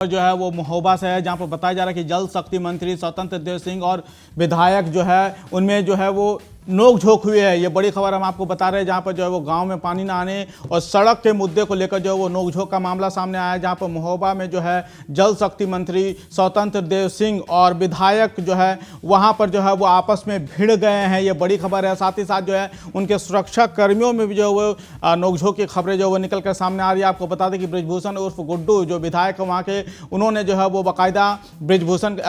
जो है वो महोबा से है, जहां पर बताया जा रहा है कि जल शक्ति मंत्री स्वतंत्र देव सिंह और विधायक जो है उनमें जो है वो नोकझोंक हुई है। ये बड़ी खबर हम आपको बता रहे हैं, जहां पर जो है वो गांव में पानी ना आने और सड़क के मुद्दे को लेकर जो है वो नोकझोंक का मामला सामने आया है, जहां पर महोबा में जो है जल शक्ति मंत्री स्वतंत्र देव सिंह और विधायक जो है वहां पर जो है वो आपस में भिड़ गए हैं। ये बड़ी खबर है। साथ ही साथ जो है उनके सुरक्षा कर्मियों में भी जो है वो नोकझोंक की खबरें जो है वो निकल कर सामने आ रही है। आपको बता दें कि बृजभूषण उर्फ गुड्डू जो विधायक वहाँ के, उन्होंने जो है वो बाकायदा बृजभूषण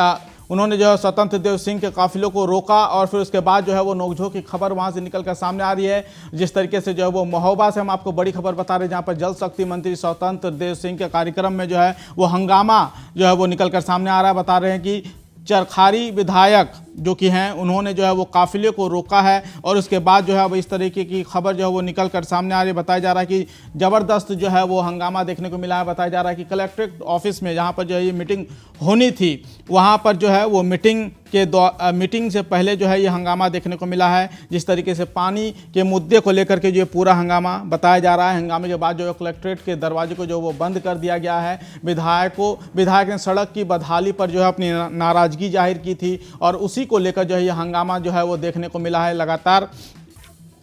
उन्होंने जो है स्वतंत्र देव सिंह के काफिलों को रोका और फिर उसके बाद जो है वो नोकझोंक की खबर वहां से निकल कर सामने आ रही है। जिस तरीके से जो है वो महोबा से हम आपको बड़ी खबर बता रहे हैं, जहां पर जल शक्ति मंत्री स्वतंत्र देव सिंह के कार्यक्रम में जो है वो हंगामा जो है वो निकल कर सामने आ रहा है। बता रहे हैं कि चरखारी विधायक जो कि हैं उन्होंने जो है वो काफिले को रोका है और उसके बाद जो है वो इस तरीके की खबर जो है वो निकल कर सामने आ रही है। बताया जा रहा है कि ज़बरदस्त जो है वो हंगामा देखने को मिला है। बताया जा रहा है कि कलेक्ट्रेट ऑफिस में जहां पर जो है ये मीटिंग होनी थी, वहां पर जो है वो मीटिंग से पहले जो है ये हंगामा देखने को मिला है। जिस तरीके से पानी के मुद्दे को लेकर के जो पूरा हंगामा बताया जा रहा है, हंगामे के बाद जो है कलेक्ट्रेट के दरवाजे को जो वो बंद कर दिया गया है। विधायक ने सड़क की बदहाली पर जो है अपनी नाराजगी जाहिर की थी और उसी को लेकर जो है ये हंगामा जो है वो देखने को मिला है। लगातार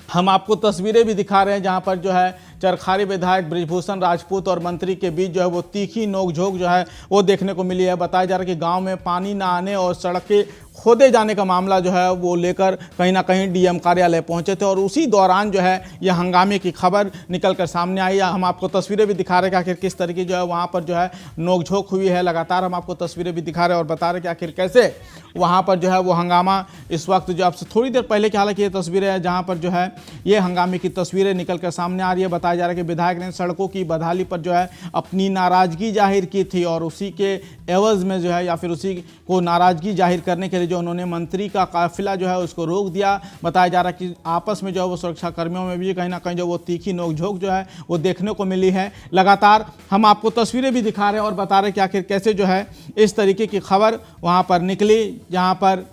हम आपको तस्वीरें भी दिखा रहे हैं, जहां पर जो है चरखारी विधायक बृजभूषण राजपूत और मंत्री के बीच जो है वो तीखी नोकझोंक जो है वो देखने को मिली है। बताया जा रहा है कि गांव में पानी ना आने और सड़कें खोदे जाने का मामला जो है वो लेकर कहीं ना कहीं डीएम कार्यालय पहुंचे थे और उसी दौरान जो है यह हंगामे की खबर निकल कर सामने आई है। हम आपको तस्वीरें भी दिखा रहे हैं कि आखिर किस तरीके जो है वहाँ पर जो है नोकझोंक हुई है। लगातार हम आपको तस्वीरें भी दिखा रहे हैं और बता रहे हैं कि आखिर कैसे वहाँ पर जो है वो हंगामा इस वक्त जो आपसे थोड़ी देर पहले की हालांकि ये तस्वीरें हैं, जहाँ पर जो है ये हंगामे की तस्वीरें निकल कर सामने आ रही है। बताया जा रहा है कि विधायक ने सड़कों की बदहाली पर जो है अपनी नाराजगी जाहिर की थी और उसी के एवज में जो है या फिर उसी को नाराजगी जाहिर करने के लिए जो उन्होंने मंत्री का काफिला जो है उसको रोक दिया। बताया जा रहा है कि आपस में जो है वो सुरक्षा कर्मियों में भी कहीं ना कहीं जो वो तीखी नोकझोंक जो है वो देखने को मिली है। लगातार हम आपको तस्वीरें भी दिखा रहे हैं और बता रहे हैं कि आखिर कैसे जो है इस तरीके की खबर वहाँ पर निकली, जहाँ पर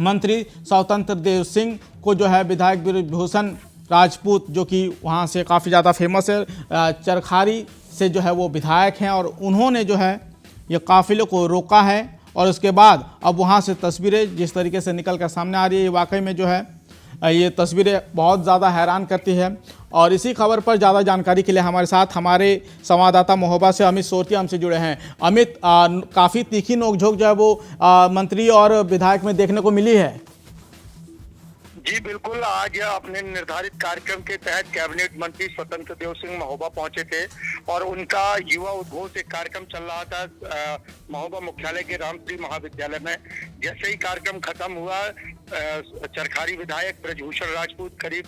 मंत्री स्वतंत्र देव सिंह को जो है विधायक बृजभूषण राजपूत जो कि वहाँ से काफ़ी ज़्यादा फेमस है, चरखारी से जो है वो विधायक हैं और उन्होंने जो है ये काफिले को रोका है और उसके बाद अब वहाँ से तस्वीरें जिस तरीके से निकल कर सामने आ रही है, वाकई में जो है ये तस्वीरें बहुत ज़्यादा हैरान करती है। और इसी खबर पर ज़्यादा जानकारी के लिए हमारे साथ हमारे संवाददाता महोबा से अमित सोरतिया हमसे जुड़े हैं। अमित, काफ़ी तीखी नोकझोंक जो है वो मंत्री और विधायक में देखने को मिली है। जी बिल्कुल, आज अपने निर्धारित कार्यक्रम के तहत कैबिनेट मंत्री स्वतंत्र देव सिंह महोबा पहुंचे थे और उनका युवा उद्घोष एक कार्यक्रम चल रहा था महोबा मुख्यालय के रामश्री महाविद्यालय में। जैसे ही कार्यक्रम खत्म हुआ, चरखारी विधायक बृजभूषण राजपूत करीब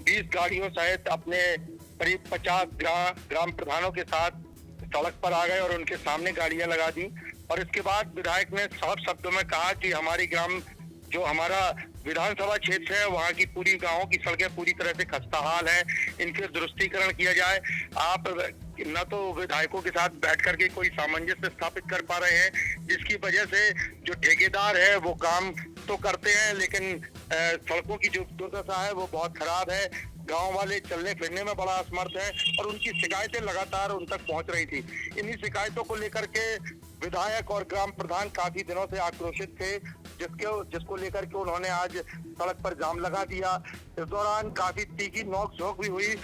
20 गाड़ियों सहित अपने करीब 50 ग्राम प्रधानों के साथ सड़क पर आ गए और उनके सामने गाड़ियां लगा दी। और इसके बाद विधायक ने साफ शब्दों में कहा कि जो हमारा विधानसभा क्षेत्र है वहाँ की पूरी गांवों की सड़कें पूरी तरह से खस्ताहाल है, इनके दुरुस्तीकरण किया जाए। आप न तो विधायकों के साथ बैठ करके कोई सामंजस्य स्थापित कर पा रहे हैं, जिसकी वजह से जो ठेकेदार है वो काम तो करते हैं लेकिन सड़कों की जो दुर्दशा है वो बहुत खराब है। गांव वाले चलने फिरने में बड़ा असमर्थ है और उनकी शिकायतें लगातार उन तक पहुंच रही थी। इन्हीं शिकायतों को लेकर के विधायक और ग्राम प्रधान काफी दिनों से आक्रोशित थे, जिसको लेकर के उन्होंने आज सड़क पर जाम लगा दिया। इस दौरान काफी तीखी नोक-झोंक भी हुई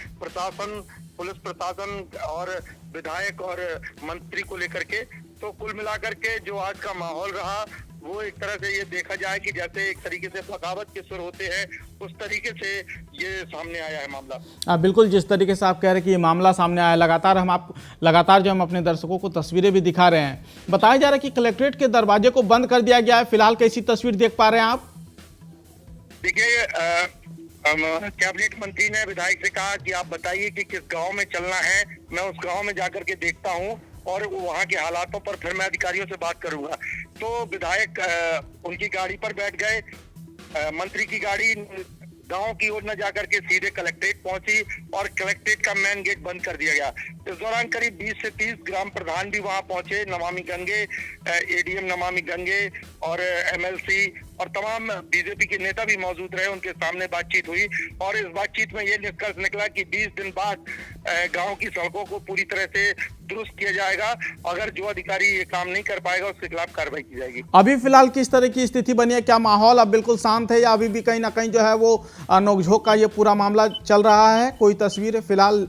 पुलिस प्रशासन और विधायक और मंत्री को लेकर के। तो कुल मिलाकर के जो आज का माहौल रहा वो एक तरह से ये देखा जाए कि जैसे एक तरीके से बगावत के सुर होते हैं उस तरीके से ये सामने आया है मामला। बिल्कुल, जिस तरीके से आप कह रहे हैं कि ये मामला सामने आया, लगातार जो हम अपने दर्शकों को तस्वीरें भी दिखा रहे हैं। बताया जा रहा है कि कलेक्ट्रेट के दरवाजे को बंद कर दिया गया है। फिलहाल कैसी तस्वीर देख पा रहे हैं आप? देखिए, कैबिनेट मंत्री ने विधायक से कहा कि आप बताइए कि किस गाँव में चलना है, मैं उस गाँव में जाकर के देखता हूँ और वहाँ के हालातों पर फिर मैं अधिकारियों से बात करूंगा। तो विधायक उनकी गाड़ी पर बैठ गए। मंत्री की गाड़ी गांव की ओर न जाकर के सीधे कलेक्ट्रेट पहुंची और कलेक्ट्रेट का मेन गेट बंद कर दिया गया। इस दौरान करीब 20 से 30 ग्राम प्रधान भी वहां पहुंचे। नमामि गंगे, एडीएम नमामि गंगे और एमएलसी और तमाम बीजेपी के नेता भी मौजूद रहे, उनके सामने बातचीत हुई और इस बातचीत में ये निष्कर्ष निकला कि 20 दिन बाद गांव की सड़कों को पूरी तरह से दुरुस्त किया जाएगा। अगर जो अधिकारी ये काम नहीं कर पाएगा उसके खिलाफ कार्रवाई की जाएगी। अभी फिलहाल किस तरह की स्थिति बनी है? क्या माहौल अब बिल्कुल शांत है या अभी भी कहीं ना कहीं जो है वो नोकझोंक का ये पूरा मामला चल रहा है? कोई तस्वीर फिलहाल?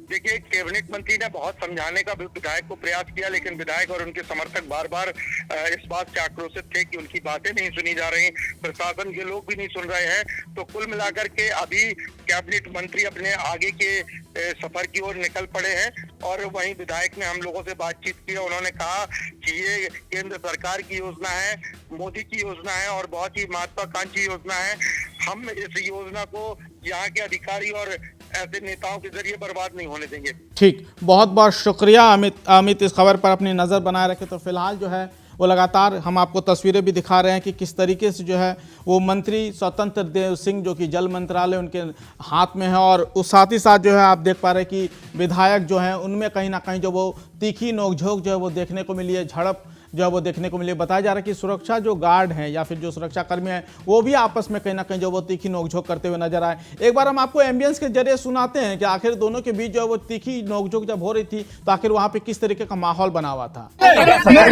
देखिए, कैबिनेट मंत्री ने बहुत समझाने का विधायक को प्रयास किया, लेकिन विधायक और उनके समर्थक बार बार इस बात से आक्रोशित थे कि उनकी बातें नहीं सुनी जा रही, प्रशासन के लोग भी नहीं सुन रहे हैं। तो कुल मिलाकर के अभी कैबिनेट मंत्री अपने आगे के सफर की ओर निकल पड़े हैं और वहीं विधायक ने हम लोगों से बातचीत की। उन्होंने कहा कि ये केंद्र सरकार की योजना है, मोदी की योजना है और बहुत ही महत्वाकांक्षी योजना है। हम इस योजना को यहाँ के अधिकारी और ऐसे नेताओं के जरिए बर्बाद नहीं होने देंगे। ठीक, बहुत बहुत शुक्रिया अमित इस खबर पर अपनी नज़र बनाए रखे। तो फिलहाल जो है वो लगातार हम आपको तस्वीरें भी दिखा रहे हैं कि किस तरीके से जो है वो मंत्री स्वतंत्र देव सिंह जो कि जल मंत्रालय उनके हाथ में है और उस साथ ही साथ जो है आप देख पा रहे हैं कि विधायक जो हैं उनमें कहीं ना कहीं जो वो तीखी नोकझोंक जो है वो देखने को मिली है, झड़प जो है वो देखने को मिली है। बताया जा रहा है कि सुरक्षा जो गार्ड हैं या फिर जो सुरक्षा कर्मी हैं वो भी आपस में कहीं ना कहीं जो वो तीखी नोकझोंक करते हुए नजर आए। एक बार हम आपको एम्बियंस के जरिए सुनाते हैं कि आखिर दोनों के बीच जो है वो तीखी नोकझोंक जब हो रही थी तो आखिर वहां पे किस तरीके का माहौल बना हुआ था। मेरे